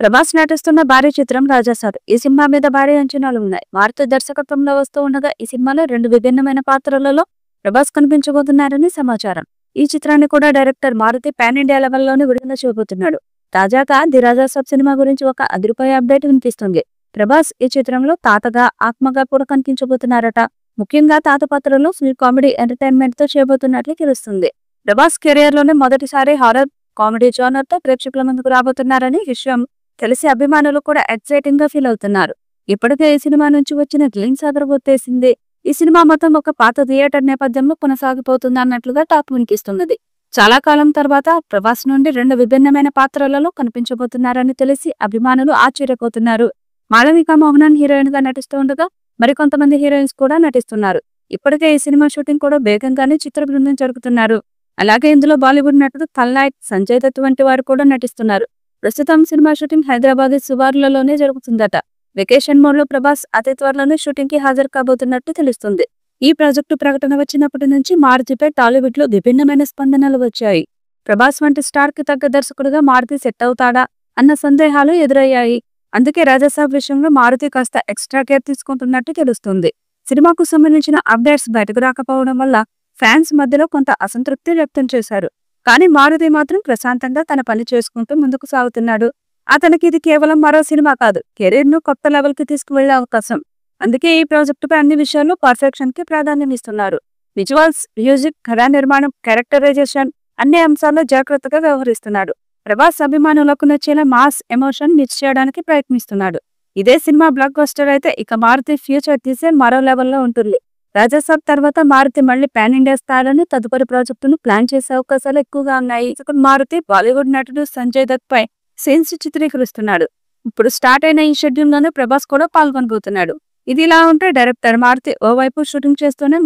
ప్రభాస్ నటిస్తున్న భారీ చిత్రం రాజాసాబ్. ఈ సినిమా మీద భారీ అంచనాలు ఉన్నాయి. మారుతి దర్శకత్వంలో వస్తూ ఉండగా ఈ సినిమాలో 2 విభిన్నమైన పాత్రలలో ప్రభాస్ కనిపించబోతున్నారని సమాచారం. ఈ చిత్రాన్ని కూడా డైరెక్టర్ మారుతి పాన్ ఇండియా లెవెల్లోనే విడుదల చేయబోతున్నాడు. తాజాగా ది రాజాసాబ్ సినిమా గురించి ఒక అదిరిపోయే అప్డేట్ వినిపిస్తుంది. ప్రభాస్ ఈ చిత్రంలో తాతగా, ఆత్మగా కూడా కనిపించబోతున్నారట. ముఖ్యంగా తాత పాత్రలో ఫుల్ కామెడీ ఎంటర్టైన్మెంట్ తో చేయబోతున్నట్లు తెలుస్తుంది. ప్రభాస్ కెరియర్ లోనే మొదటిసారి హారర్ కామెడీ జోనర్ తో ప్రేక్షకుల ముందుకు రాబోతున్నారని విషయం తెలిసి అభిమానులు కూడా ఎక్సైటింగ్ గా ఫీల్ అవుతున్నారు. ఇప్పటికే ఈ సినిమా నుంచి వచ్చిన గ్లిమ్స్ అదరగొట్టేసింది. ఈ సినిమా మొత్తం ఒక పాత థియేటర్ నేపథ్యంలో కొనసాగిపోతుంది అన్నట్లుగా టాక్ వినిపిస్తున్నది. చాలా కాలం తర్వాత ప్రభాస్ నుండి 2 విభిన్నమైన పాత్రలలో కనిపించబోతున్నారని తెలిసి అభిమానులు ఆశ్చర్యపోతున్నారు. మాళవిక మోహనన్ హీరోయిన్ గా నటిస్తూ ఉండగా మరికొంతమంది హీరోయిన్స్ కూడా నటిస్తున్నారు. ఇప్పటికే ఈ సినిమా షూటింగ్ కూడా వేగంగానే చిత్ర బృందం జరుగుతున్నారు. అలాగే ఇందులో బాలీవుడ్ నటుడు ఖల్నాయక్, సంజయ్ దత్ వంటి వారు కూడా నటిస్తున్నారు. ప్రస్తుతం సినిమా షూటింగ్ హైదరాబాద్ శివార్లలోనే జరుగుతుందట. వెకేషన్ మోడ్ లో ప్రభాస్ అతి త్వరలోనే షూటింగ్ కి హాజరు కాబోతున్నట్టు తెలుస్తుంది. ఈ ప్రాజెక్టు ప్రకటన వచ్చినప్పటి నుంచి మారుతిపై టాలీవుడ్ లో విభిన్నమైన స్పందనలు వచ్చాయి. ప్రభాస్ వంటి స్టార్ కి తగ్గ దర్శకుడుగా మారుతి సెట్ అవుతాడా అన్న సందేహాలు ఎదురయ్యాయి. అందుకే రాజాసాబ్ విషయంలో మారుతి కాస్త ఎక్స్ట్రా కేర్ తీసుకుంటున్నట్టు తెలుస్తుంది. సినిమాకు సంబంధించిన అప్డేట్స్ బయటకు రాకపోవడం వల్ల ఫ్యాన్స్ మధ్యలో కొంత అసంతృప్తి వ్యక్తం చేశారు. కానీ మారుతి మాత్రం ప్రశాంతంగా తన పని చేసుకుంటూ ముందుకు సాగుతున్నాడు. అతనికి ఇది కేవలం మరో సినిమా కాదు, కెరీర్ ను కొత్త లెవెల్ కి తీసుకువెళ్లే అవకాశం. అందుకే ఈ ప్రాజెక్టుపై అన్ని విషయాల్లో పర్ఫెక్షన్ కి ప్రాధాన్యం ఇస్తున్నారు. విజువల్స్, మ్యూజిక్, కథా నిర్మాణం, క్యారెక్టరైజేషన్ అన్ని అంశాల్లో జాగ్రత్తగా వ్యవహరిస్తున్నాడు. ప్రభాస్ అభిమానులకు నచ్చేలా మాస్ ఎమోషన్ మిక్స్ చేయడానికి ప్రయత్నిస్తున్నాడు. ఇదే సినిమా బ్లాక్ బస్టర్ అయితే ఇక మారుతి ఫ్యూచర్ తీసే మరో లెవెల్లో ఉంటుంది. రాజాసాబ్ తర్వాత మారుతి మళ్లీ పాన్ ఇండియా స్థాయిలోని తదుపరి ప్రాజెక్టును ప్లాన్ చేసే అవకాశాలు ఎక్కువగా ఉన్నాయి. మారుతి బాలీవుడ్ నటుడు సంజయ్ దత్ పై సీన్స్ చిత్రీకరిస్తున్నాడు. ఇప్పుడు స్టార్ట్ అయిన ఈ షెడ్యూల్ లోనే ప్రభాస్ కూడా పాల్గొనబోతున్నాడు. ఇది ఇలా ఉంటే డైరెక్టర్ మారుతి ఓవైపు షూటింగ్ చేస్తూనే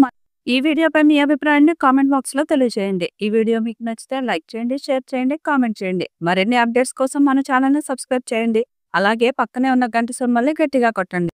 ఈ వీడియోపై మీ అభిప్రాయాన్ని కామెంట్ బాక్స్ లో తెలియజేయండి. ఈ వీడియో మీకు నచ్చితే లైక్ చేయండి, షేర్ చేయండి, కామెంట్ చేయండి. మరిన్ని అప్డేట్స్ కోసం మన ఛానల్ ని సబ్స్క్రైబ్ చేయండి. అలాగే పక్కనే ఉన్న గంట సింబల్ని గట్టిగా కొట్టండి.